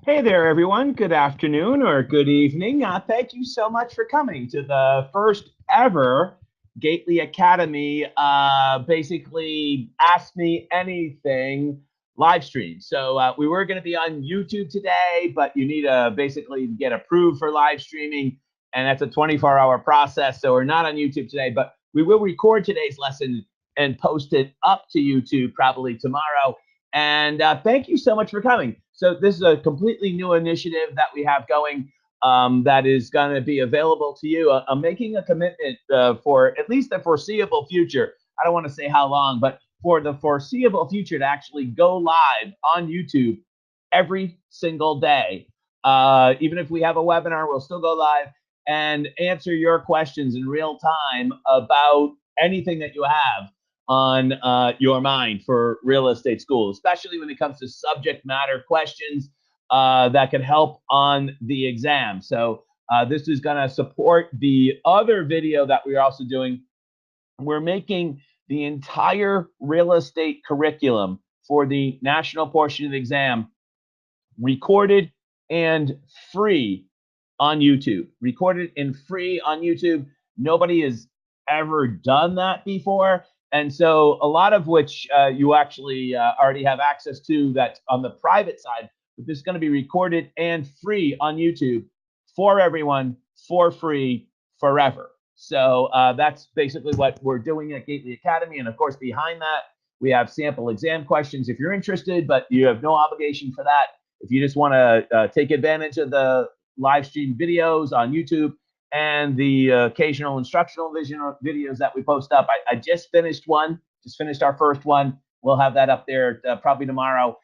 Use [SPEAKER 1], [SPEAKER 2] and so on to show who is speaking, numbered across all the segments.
[SPEAKER 1] Hey there, everyone. Good afternoon or good evening. Thank you so much for coming to the first ever Gately Academy, basically Ask Me Anything live stream. So we were going to be on YouTube today, but you need to basically get approved for live streaming, and that's a 24-hour process. So we're not on YouTube today, but we will record today's lesson and post it up to YouTube probably tomorrow. And thank you so much for coming. So this is a completely new initiative that we have going that is going to be available to you. I'm making a commitment for at least the foreseeable future. I don't want to say how long, but for the foreseeable future to actually go live on YouTube every single day. Even if we have a webinar, we'll still go live and answer your questions in real time about anything that you have on your mind for real estate school, especially when it comes to subject matter questions that could help on the exam. So this is going to support the other video that we're also doing. We're making the entire real estate curriculum for the national portion of the exam recorded and free on YouTube. Recorded and free on YouTube. Nobody has ever done that before. And so a lot of which you actually already have access to that's on the private side, but this is going to be recorded and free on YouTube for everyone, for free, forever. So that's basically what we're doing at Gately Academy. And of course, behind that, we have sample exam questions if you're interested, but you have no obligation for that. If you just want to take advantage of the live stream videos on YouTube and the occasional instructional videos that we post up. I just finished our first one. We'll have that up there probably tomorrow.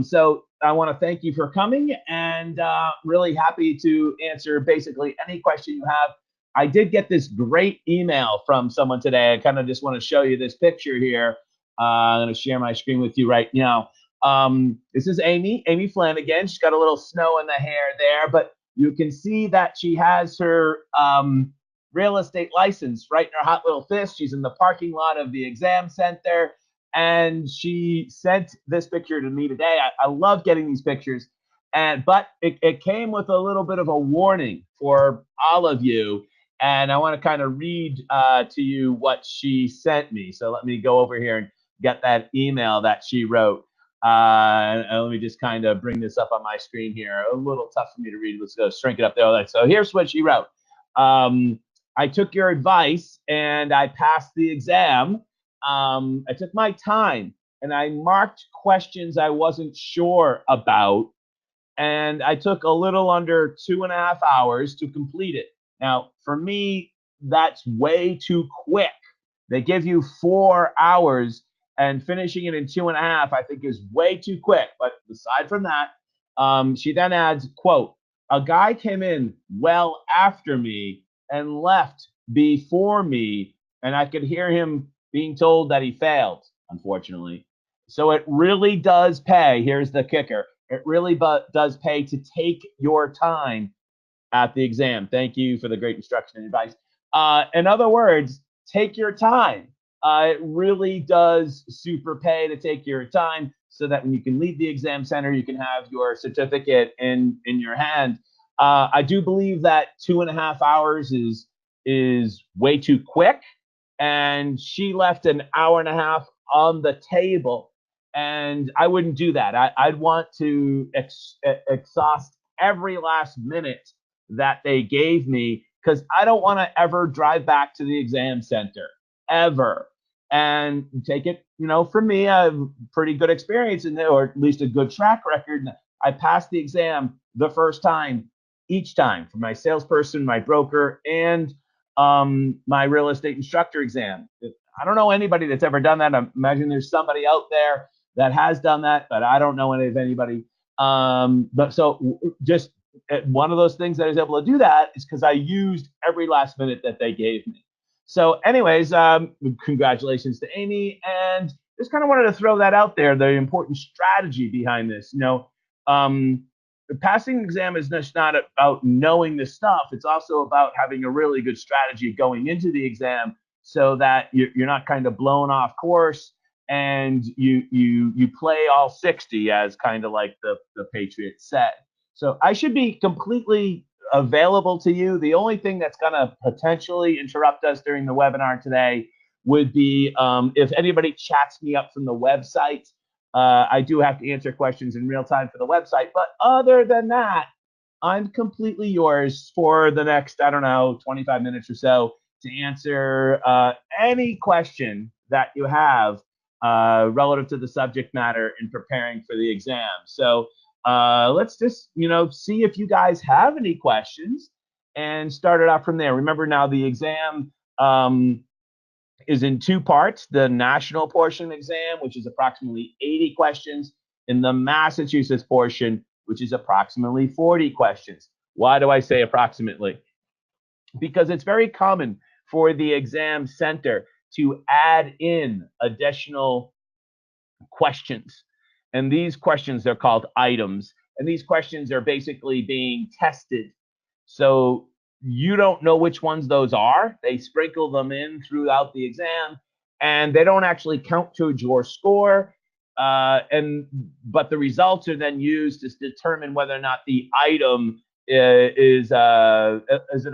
[SPEAKER 1] So I want to thank you for coming, and really happy to answer basically any question you have. I did get this great email from someone today. I kind of just want to show you this picture here. I'm going to share my screen with you right now. This is Amy Flanagan. She's got a little snow in the hair there, but you can see that she has her real estate license right in her hot little fist. She's in the parking lot of the exam center, and she sent this picture to me today. I love getting these pictures, but it came with a little bit of a warning for all of you, and I want to kind of read to you what she sent me. So let me go over here and get that email that she wrote. Let me just kind of bring this up on my screen here. A little tough for me to read. Let's go shrink it up there. So here's what she wrote. I took your advice and I passed the exam. I took my time and I marked questions I wasn't sure about. And I took a little under 2.5 hours to complete it. Now, for me, that's way too quick. They give you 4 hours, and finishing it in 2.5, I think, is way too quick. But aside from that, she then adds, quote, a guy came in well after me and left before me, and I could hear him being told that he failed, unfortunately. So it really does pay. Here's the kicker. It really does pay to take your time at the exam. Thank you for the great instruction and advice. In other words, take your time. It really does super pay to take your time so that when you can leave the exam center, you can have your certificate in your hand. I do believe that 2.5 hours is way too quick, and she left an hour and a half on the table, and I wouldn't do that. I'd want to exhaust every last minute that they gave me, because I don't want to ever drive back to the exam center ever. And take it, from me, I have pretty good experience in there, or at least a good track record. I passed the exam the first time, each time, for my salesperson, my broker, and my real estate instructor exam. I don't know anybody that's ever done that. I imagine there's somebody out there that has done that, but I don't know any of anybody. But so just one of those things that I was able to do that is because I used every last minute that they gave me. So anyways, congratulations to Amy, and just kind of wanted to throw that out there, the important strategy behind this. The passing exam is just not about knowing the stuff. It's also about having a really good strategy going into the exam so that you're not kind of blown off course, and you play all 60, as kind of like the Patriots said. So I should be completely available to you. The only thing that's going to potentially interrupt us during the webinar today would be if anybody chats me up from the website. I do have to answer questions in real time for the website. But other than that, I'm completely yours for the next, I don't know, 25 minutes or so to answer any question that you have relative to the subject matter in preparing for the exam. So let's just, see if you guys have any questions and start it out from there. Remember now the exam is in two parts, the national portion exam, which is approximately 80 questions, and the Massachusetts portion, which is approximately 40 questions. Why do I say approximately? Because it's very common for the exam center to add in additional questions. And these questions, they're called items. And these questions are basically being tested. So you don't know which ones those are. They sprinkle them in throughout the exam, and they don't actually count towards your score. But the results are then used to determine whether or not the item is an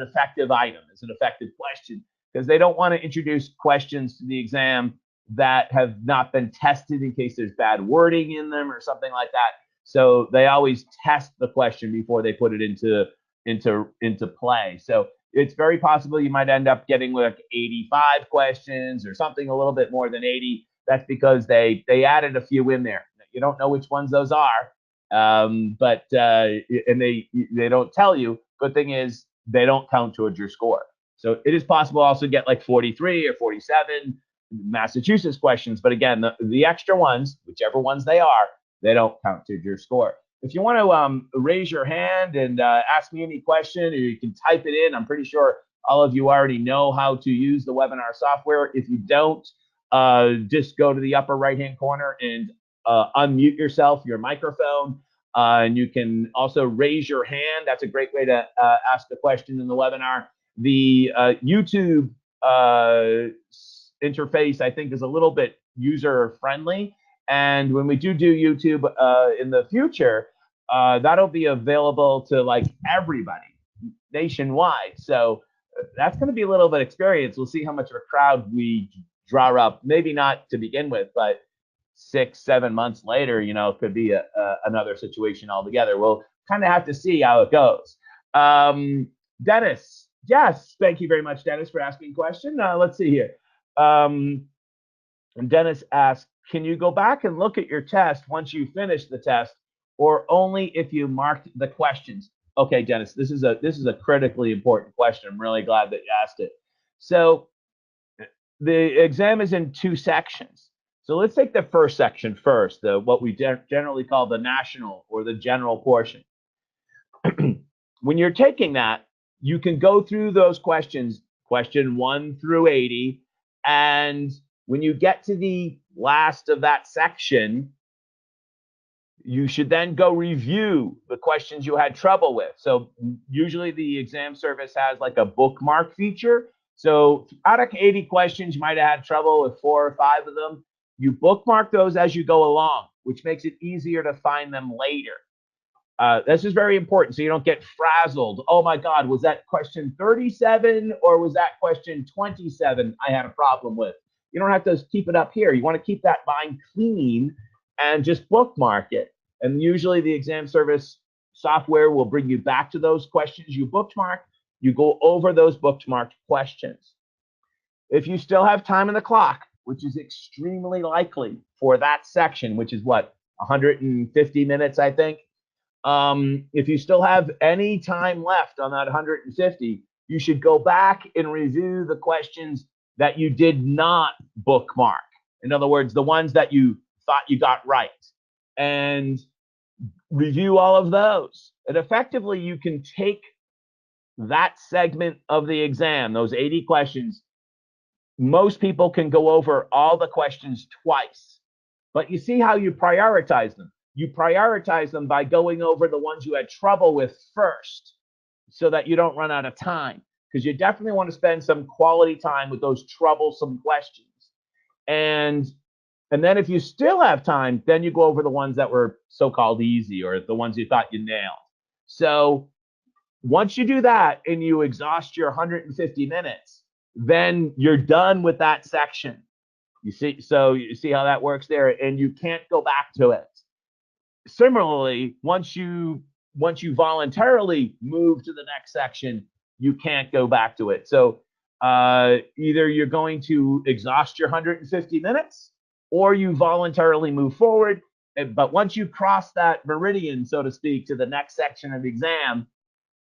[SPEAKER 1] effective item, is an effective question, because they don't want to introduce questions to the exam that have not been tested in case there's bad wording in them or something like that. So they always test the question before they put it into play. So it's very possible you might end up getting like 85 questions or something a little bit more than 80. That's because they added a few in there. You don't know which ones those are, and they don't tell you. Good thing is they don't count towards your score. So it is possible also to get like 43 or 47 Massachusetts questions, but again, the extra ones, whichever ones they are, they don't count towards your score. If you want to raise your hand and ask me any question, or you can type it in. I'm pretty sure all of you already know how to use the webinar software. If you don't, just go to the upper right-hand corner and unmute yourself, your microphone, and you can also raise your hand. That's a great way to ask a question in the webinar. The YouTube interface, I think, is a little bit user-friendly. And when we do YouTube in the future, that'll be available to like everybody nationwide. So that's going to be a little bit of experience. We'll see how much of a crowd we draw up. Maybe not to begin with, but 6-7 months later, it could be another situation altogether. We'll kind of have to see how it goes. Dennis, yes, thank you very much, Dennis, for asking a question. Let's see here. Dennis asked, can you go back and look at your test once you finish the test, or only if you marked the questions? Okay, Dennis, this is a critically important question. I'm really glad that you asked it. So the exam is in two sections. So let's take the first section first, what we generally call the national or the general portion. When you're taking that, you can go through those questions, question 1 through 80, and when you get to the last of that section, you should then go review the questions you had trouble with. So usually the exam service has like a bookmark feature. So out of 80 questions, you might have had trouble with 4 or 5 of them. You bookmark those as you go along, which makes it easier to find them later. This is very important so you don't get frazzled. Oh my God, was that question 37 or was that question 27 I had a problem with? You don't have to keep it up here. You want to keep that mind clean and just bookmark it. And usually the exam service software will bring you back to those questions you bookmarked. You go over those bookmarked questions. If you still have time in the clock, which is extremely likely for that section, which is what, 150 minutes, I think. If you still have any time left on that 150, you should go back and review the questions that you did not bookmark. In other words, the ones that you thought you got right, and review all of those. And effectively, you can take that segment of the exam, those 80 questions. Most people can go over all the questions twice, but you see how you prioritize them. You prioritize them by going over the ones you had trouble with first so that you don't run out of time, because you definitely want to spend some quality time with those troublesome questions. And then if you still have time, then you go over the ones that were so-called easy, or the ones you thought you nailed. So once you do that and you exhaust your 150 minutes, then you're done with that section. You see, so you see how that works there, and you can't go back to it. Similarly, once you voluntarily move to the next section, you can't go back to it. So either you're going to exhaust your 150 minutes or you voluntarily move forward. But once you cross that meridian, so to speak, to the next section of the exam,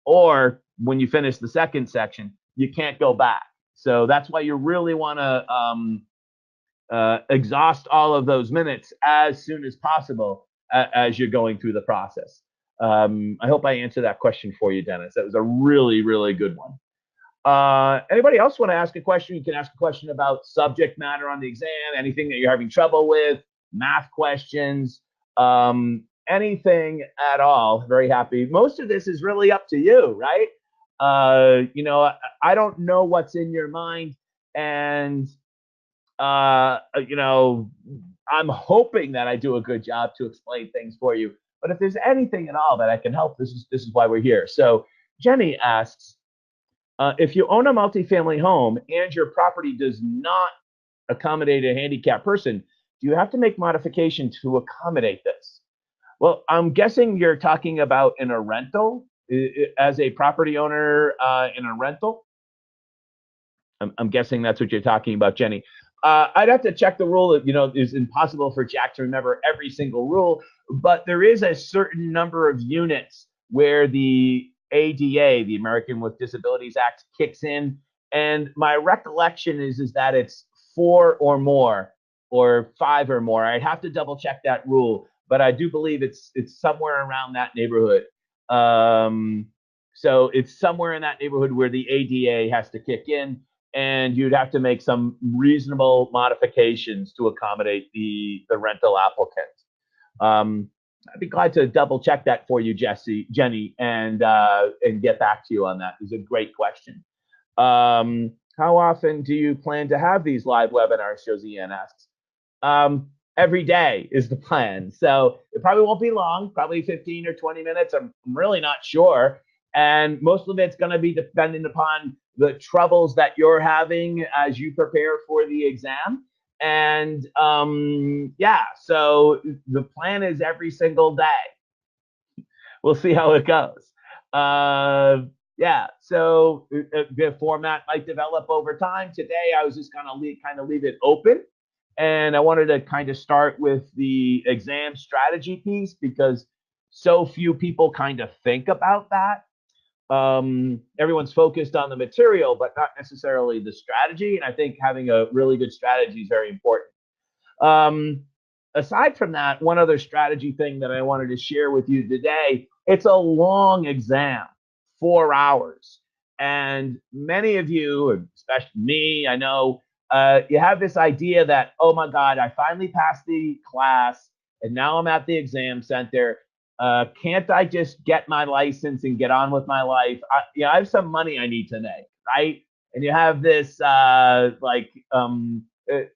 [SPEAKER 1] or when you finish the second section, you can't go back. So that's why you really want to exhaust all of those minutes as soon as possible as you're going through the process. I hope I answered that question for you, Dennis. That was a really, really good one. Anybody else want to ask a question? You can ask a question about subject matter on the exam, anything that you're having trouble with, math questions, anything at all. Very happy. Most of this is really up to you, right? You know, I don't know what's in your mind, and you know, I'm hoping that I do a good job to explain things for you. But if there's anything at all that I can help, this is why we're here. So Jenny asks, if you own a multifamily home and your property does not accommodate a handicapped person, do you have to make modifications to accommodate this? Well, I'm guessing you're talking about in a rental, as a property owner in a rental. I'm guessing that's what you're talking about, Jenny. I'd have to check the rule. You know, it's impossible for Jack to remember every single rule, but there is a certain number of units where the ADA, the American with Disabilities Act, kicks in. And my recollection is that it's 4 or more or 5 or more. I'd have to double check that rule, but I do believe it's somewhere around that neighborhood. So it's somewhere in that neighborhood where the ADA has to kick in, and you'd have to make some reasonable modifications to accommodate the rental applicant. I'd be glad to double check that for you, Jenny, and get back to you on that. It's a great question. How often do you plan to have these live webinars? Josiane asks. Every day is the plan. So it probably won't be long, probably 15 or 20 minutes. I'm really not sure. And most of it's going to be dependent upon the troubles that you're having as you prepare for the exam. And yeah, so the plan is every single day. We'll see how it goes. Yeah, so the format might develop over time. Today, I was just going to kind of leave it open. And I wanted to kind of start with the exam strategy piece because so few people kind of think about that. Everyone's focused on the material, but not necessarily the strategy. And I think having a really good strategy is very important. Aside from that, one other strategy thing that I wanted to share with you today, it's a long exam, 4 hours. And many of you, especially me, I know, you have this idea that, oh my God, I finally passed the class and now I'm at the exam center. Can't I just get my license and get on with my life? I have some money I need to make, right? And you have this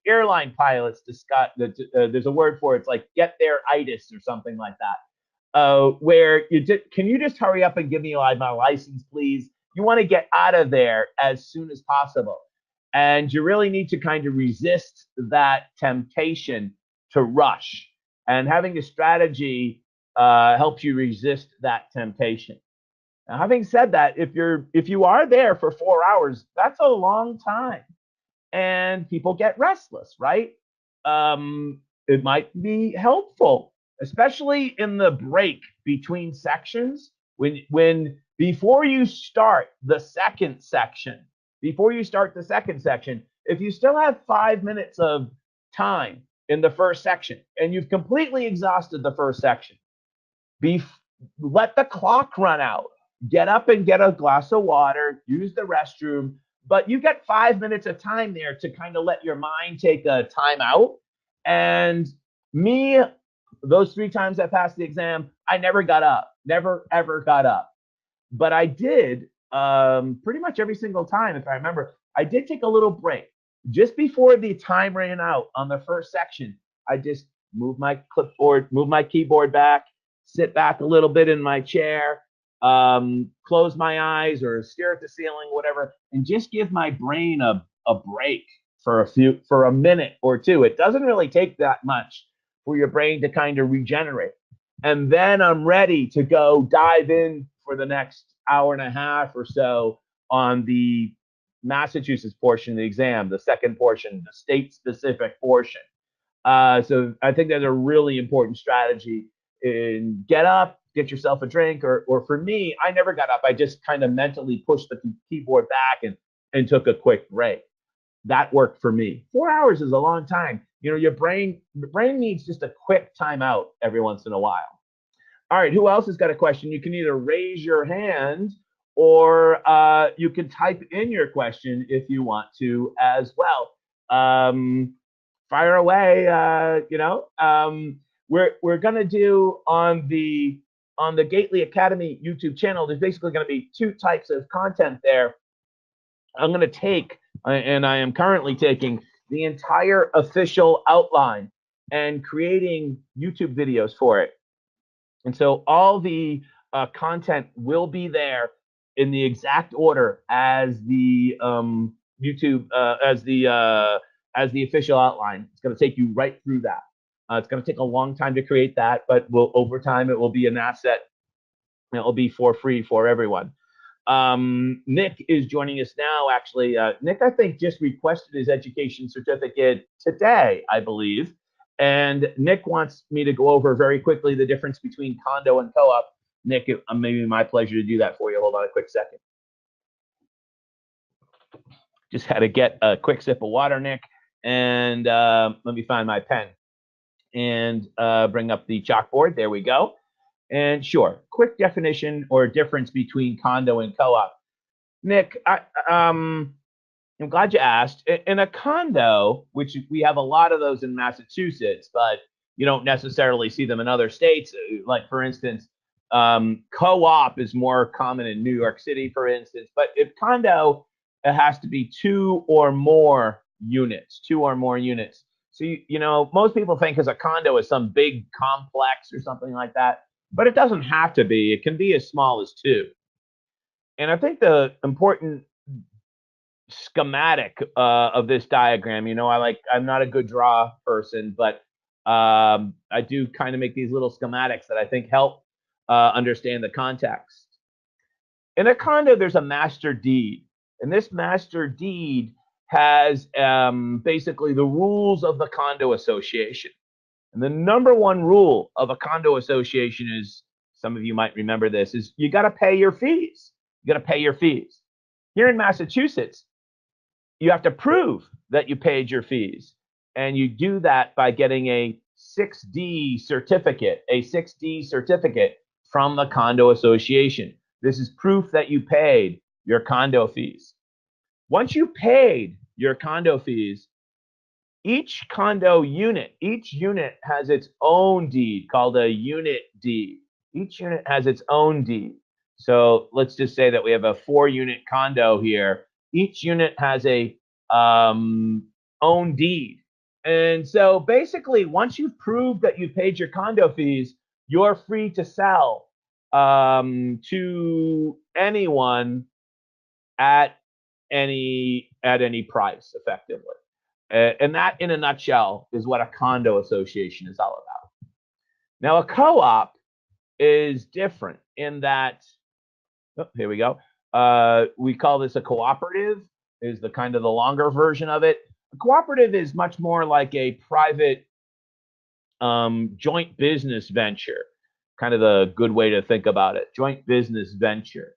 [SPEAKER 1] airline pilots discuss. There's a word for it. It's like get there itis or something like that. Where can you just hurry up and give me my license, please? You want to get out of there as soon as possible. And you really need to kind of resist that temptation to rush. And having a strategy helps you resist that temptation. Now, having said that, if you are there for 4 hours, that's a long time, and people get restless, right? It might be helpful, especially in the break between sections, when before you start the second section. If you still have 5 minutes of time in the first section and you've completely exhausted the first section, let the clock run out. Get up and get a glass of water, use the restroom, but you get 5 minutes of time there to kind of let your mind take a time out. And me, those 3 times I passed the exam, I never got up, never, ever got up. But I did pretty much every single time, if I remember, I did take a little break. Just before the time ran out on the first section, I just moved my keyboard back, sit back a little bit in my chair, close my eyes or stare at the ceiling, whatever, and just give my brain a break for a minute or two. It doesn't really take that much for your brain to kind of regenerate. And then I'm ready to go dive in for the next hour and a half or so on the Massachusetts portion of the exam, the second portion, the state specific portion. So I think that's a really important strategy. And get up, get yourself a drink, or for me, I never got up. I just kind of mentally pushed the keyboard back and took a quick break. That worked for me. 4 hours is a long time. You know, the brain needs just a quick timeout every once in a while. All right, who else has got a question? You can either raise your hand or you can type in your question if you want to as well. Fire away. We're gonna do on the Gately Academy YouTube channel. There's basically going to be two types of content there. I'm going to take, and I am currently taking, the entire official outline and creating YouTube videos for it. And so all the content will be there in the exact order as the YouTube, as the official outline. It's going to take you right through that. It's going to take a long time to create that, but over time it will be an asset. And it will be for free for everyone. Nick is joining us now, actually. Nick, I think, just requested his education certificate today, I believe. And Nick wants me to go over very quickly the difference between condo and co-op. Nick, it may be my pleasure to do that for you. Hold on a quick second. Just had to get a quick sip of water, Nick. And let me find my pen and bring up the chalkboard. There we go. And sure, quick definition or difference between condo and co-op. Nick, I'm glad you asked. In a condo, which we have a lot of those in Massachusetts, but you don't necessarily see them in other states. Like, for instance, co-op is more common in New York City, for instance. But if condo, it has to be two or more units. So, you know, most people think as a condo is some big complex or something like that. But it doesn't have to be. It can be as small as two. And I think the important schematic of this diagram, you know, I'm not a good draw person, but I do kind of make these little schematics that I think help understand the context. In a condo, there's a master deed. And this master deed has basically the rules of the condo association. And the number one rule of a condo association is, some of you might remember this, is you got to pay your fees. You got to pay your fees. Here in Massachusetts, you have to prove that you paid your fees. And you do that by getting a 6D certificate, from the condo association. This is proof that you paid your condo fees. Once you paid your condo fees, each unit has its own deed called a unit deed. Each unit has its own deed. So let's just say that we have a 4-unit condo here. Each unit has a own deed. And so basically, once you've proved that you paid your condo fees, you're free to sell to anyone at any price, effectively. And that, in a nutshell, is what a condo association is all about. Now, a co-op is different in that, here we go. We call this a cooperative, is the kind of the longer version of it. A cooperative is much more like a private joint business venture, kind of the good way to think about it, joint business venture.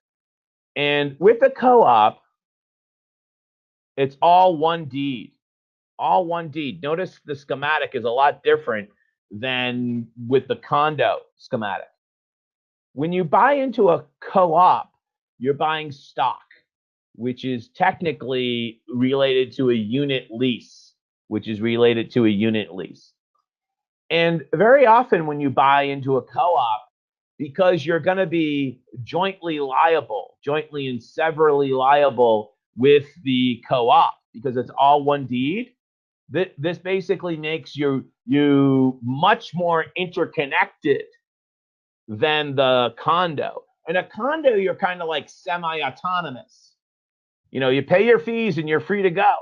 [SPEAKER 1] And with a co-op, it's all one deed. All one deed. Notice the schematic is a lot different than with the condo schematic. When you buy into a co-op, you're buying stock, which is technically related to a unit lease, And very often when you buy into a co-op, because you're going to be jointly and severally liable with the co-op, because it's all one deed, this basically makes you much more interconnected than the condo. In a condo, you're kind of like semi-autonomous. You know, you pay your fees and you're free to go.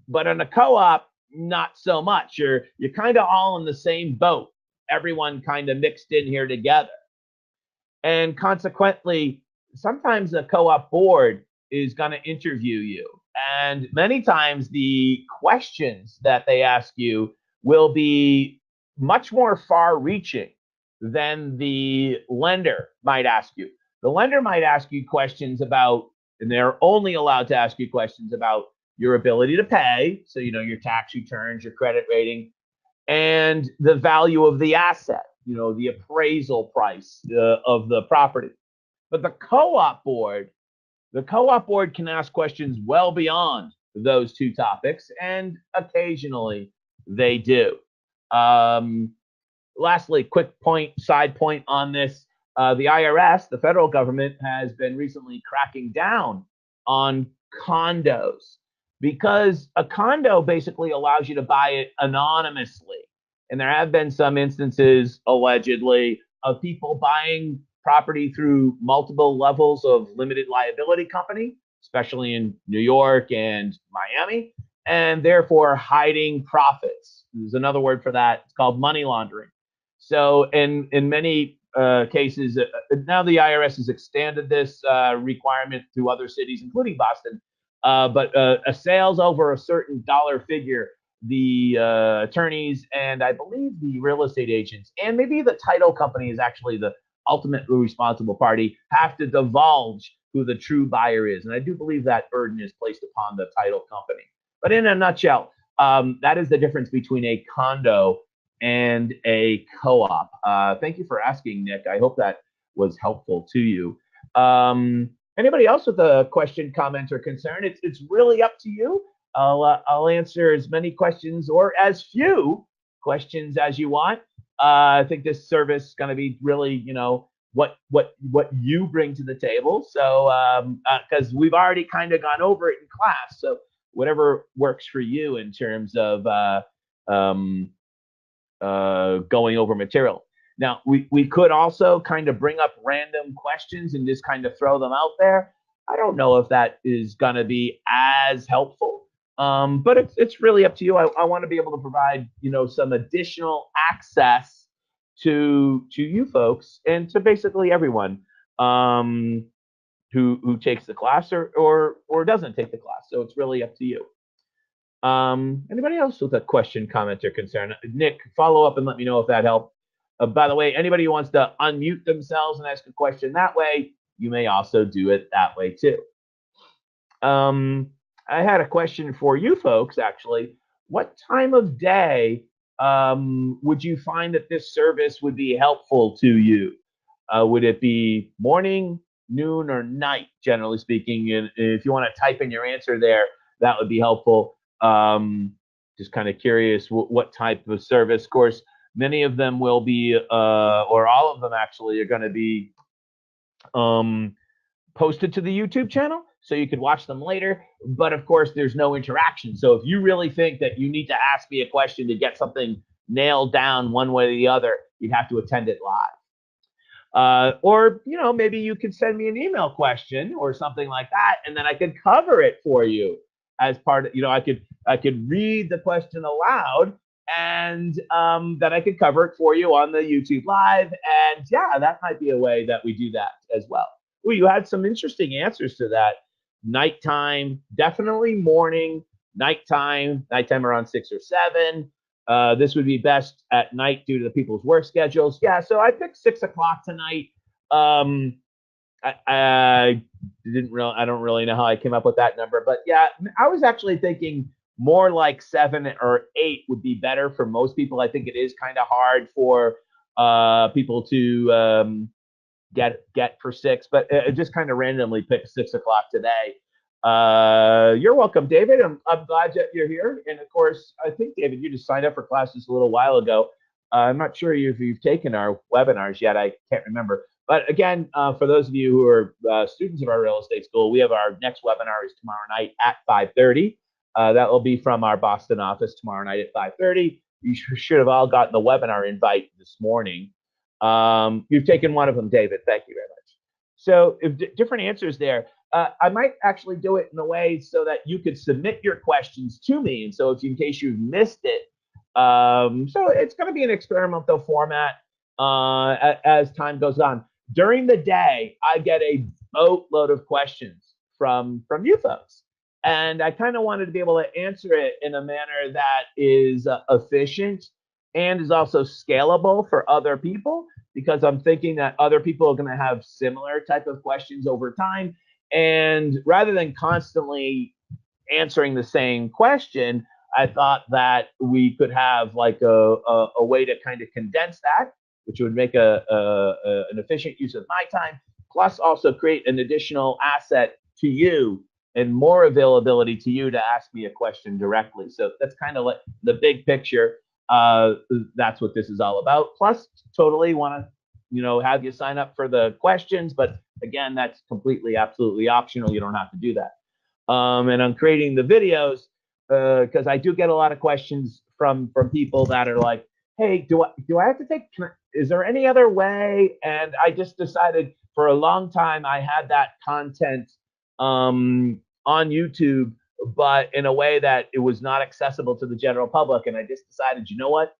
[SPEAKER 1] But in a co-op, not so much. You're kind of all in the same boat. Everyone kind of mixed in here together. And consequently, sometimes the co-op board is going to interview you. And many times the questions that they ask you will be much more far reaching than the lender might ask you. The lender might ask you questions about, and they're only allowed to ask you questions about your ability to pay. So, you know, your tax returns, your credit rating, and the value of the asset, you know, the appraisal price of the property. But the co-op board can ask questions well beyond those two topics, and occasionally they do. Lastly, quick point, side point on this. The IRS, the federal government, has been recently cracking down on condos because a condo basically allows you to buy it anonymously. And there have been some instances, allegedly, of people buying property through multiple levels of limited liability company, especially in New York and Miami, and therefore hiding profits. There's another word for that. It's called money laundering. So in many cases, now the IRS has extended this requirement to other cities, including Boston. But a sales over a certain dollar figure, the attorneys and I believe the real estate agents and maybe the title company is actually the ultimately responsible party, have to divulge who the true buyer is. And I do believe that burden is placed upon the title company. But in a nutshell, that is the difference between a condo and a co-op. Thank you for asking, Nick. I hope that was helpful to you. Anybody else with a question, comment, or concern? It's really up to you. I'll answer as many questions or as few questions as you want. I think this service is going to be really, you know, what you bring to the table. So, because we've already kind of gone over it in class, so whatever works for you in terms of going over material. Now, we could also kind of bring up random questions and just kind of throw them out there. I don't know if that is going to be as helpful. But it's really up to you. I want to be able to provide, you know, some additional access to you folks and to basically everyone who takes the class or doesn't take the class. So it's really up to you. Anybody else with a question, comment, or concern? Nick, follow up and let me know if that helped. By the way, anybody who wants to unmute themselves and ask a question that way, you may also do it that way too. I had a question for you folks, actually. What time of day would you find that this service would be helpful to you? Would it be morning, noon, or night, generally speaking? And if you want to type in your answer there, that would be helpful. Just kind of curious what type of service. Of course, many of them will be, or all of them actually, are going to be posted to the YouTube channel, so you could watch them later. But of course, there's no interaction. So if you really think that you need to ask me a question to get something nailed down one way or the other, you'd have to attend it live. Or, you know, maybe you could send me an email question or something like that, and then I could cover it for you as part of, you know, I could read the question aloud, and then I could cover it for you on the YouTube live. And yeah, that might be a way that we do that as well. Well, you had some interesting answers to that. Nighttime, definitely morning, nighttime around 6 or 7. This would be best at night due to the people's work schedules. Yeah, so I picked 6 o'clock tonight. I don't really know how I came up with that number, but yeah, I was actually thinking more like 7 or 8 would be better for most people. I think it is kind of hard for people to get for 6, but it just kind of randomly picked 6 o'clock today. You're welcome, David. I'm glad that you're here. And of course, I think, David, you just signed up for classes a little while ago. I'm not sure if you've taken our webinars yet. I can't remember. But again, for those of you who are students of our real estate school, we have our next webinar is tomorrow night at 5:30. That will be from our Boston office tomorrow night at 5:30. You should have all gotten the webinar invite this morning. You've taken one of them, David. Thank you very much. So if different answers there. I might actually do it in a way so that you could submit your questions to me. And so if in case you've missed it, so it's going to be an experimental format as time goes on. During the day, I get a boatload of questions from you folks. And I kind of wanted to be able to answer it in a manner that is efficient and is also scalable for other people, because I'm thinking that other people are going to have similar type of questions over time. And rather than constantly answering the same question, I thought that we could have like a way to kind of condense that, which would make an efficient use of my time, plus also create an additional asset to you and more availability to you to ask me a question directly. So that's kind of like the big picture. That's what this is all about. Plus, totally want to, have you sign up for the questions, but again, that's completely, absolutely optional. You don't have to do that. And I'm creating the videos because I do get a lot of questions from people that are like, "Hey, do I have to take? Is there any other way?" And I just decided for a long time I had that content on YouTube, but in a way that it was not accessible to the general public. And I just decided, you know what?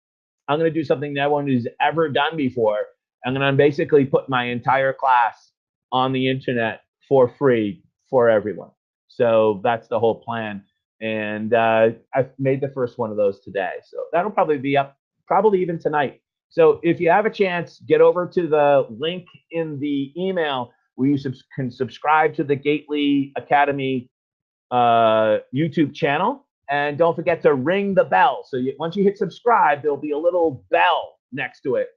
[SPEAKER 1] I'm going to do something no one has ever done before. I'm going to basically put my entire class on the internet for free for everyone. So that's the whole plan. And I've made the first one of those today. So that'll probably be up, probably even tonight. So if you have a chance, get over to the link in the email where you can subscribe to the Gately Academy YouTube channel. And don't forget to ring the bell. So once you hit subscribe, there'll be a little bell next to it.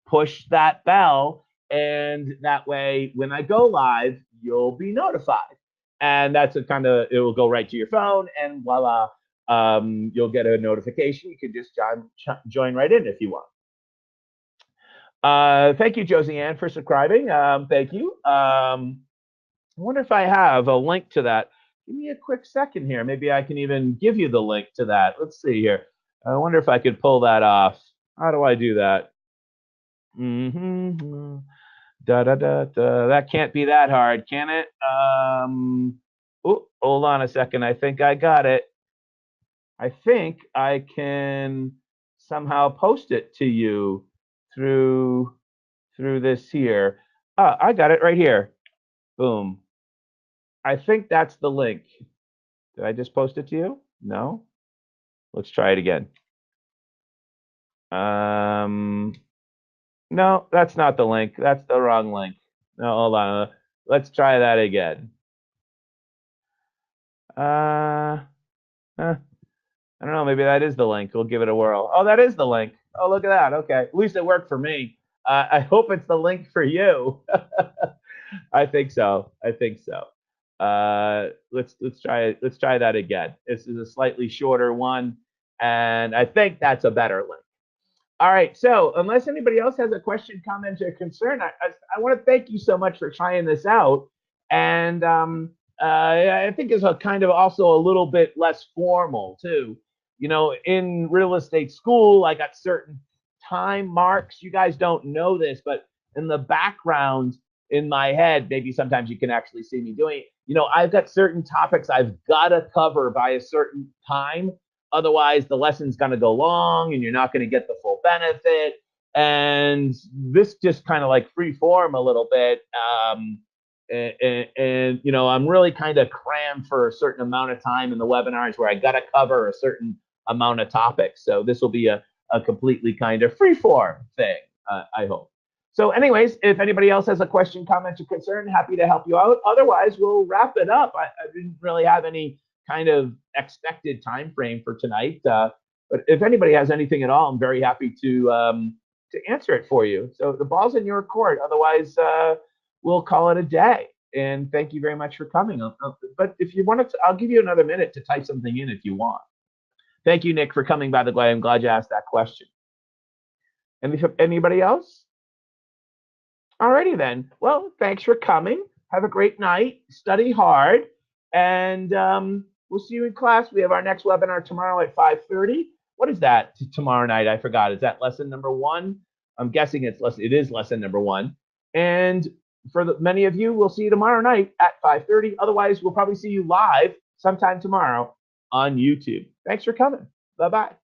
[SPEAKER 1] Push that bell, and that way, when I go live, you'll be notified. And that's a kind of, it will go right to your phone, and voila, you'll get a notification. You can just join right in if you want. Thank you, Josie Ann, for subscribing. Thank you. I wonder if I have a link to that. Give me a quick second here. Maybe I can even give you the link to that. Let's see here. I wonder if I could pull that off. How do I do that? That can't be that hard, can it? Oh, hold on a second. I think I got it. I think I can somehow post it to you through this here. I got it right here. Boom. I think that's the link. Did I just post it to you? No? Let's try it again. No, that's not the link. That's the wrong link. No, hold on. Let's try that again. I don't know. Maybe that is the link. We'll give it a whirl. Oh, that is the link. Oh, look at that. Okay. At least it worked for me. I hope it's the link for you. I think so. I think so. Let's try it. Let's try that again. This is a slightly shorter one, and I think that's a better link. All right. So unless anybody else has a question, comment, or concern, I want to thank you so much for trying this out. And I think it's a kind of also a little bit less formal too. In real estate school, I got certain time marks. You guys don't know this, but in the background in my head, maybe sometimes you can actually see me doing it. I've got certain topics I've got to cover by a certain time. Otherwise, the lesson's going to go long and you're not going to get the full benefit. And this just kind of like free form a little bit. And I'm really kind of crammed for a certain amount of time in the webinars where I got to cover a certain amount of topics. So this will be a completely kind of free form thing, I hope. So anyways, if anybody else has a question, comment, or concern, happy to help you out. Otherwise, we'll wrap it up. I didn't really have any kind of expected time frame for tonight. But if anybody has anything at all, I'm very happy to answer it for you. So the ball's in your court. Otherwise, we'll call it a day. And thank you very much for coming. But if you want to, I'll give you another minute to type something in if you want. Thank you, Nick, for coming, by the way. I'm glad you asked that question. Anybody else? Alrighty then. Well, thanks for coming. Have a great night. Study hard. And we'll see you in class. We have our next webinar tomorrow at 5:30. What is that tomorrow night? I forgot. Is that lesson number 1? I'm guessing it is lesson number 1. And for many of you, we'll see you tomorrow night at 5:30. Otherwise, we'll probably see you live sometime tomorrow on YouTube. Thanks for coming. Bye-bye.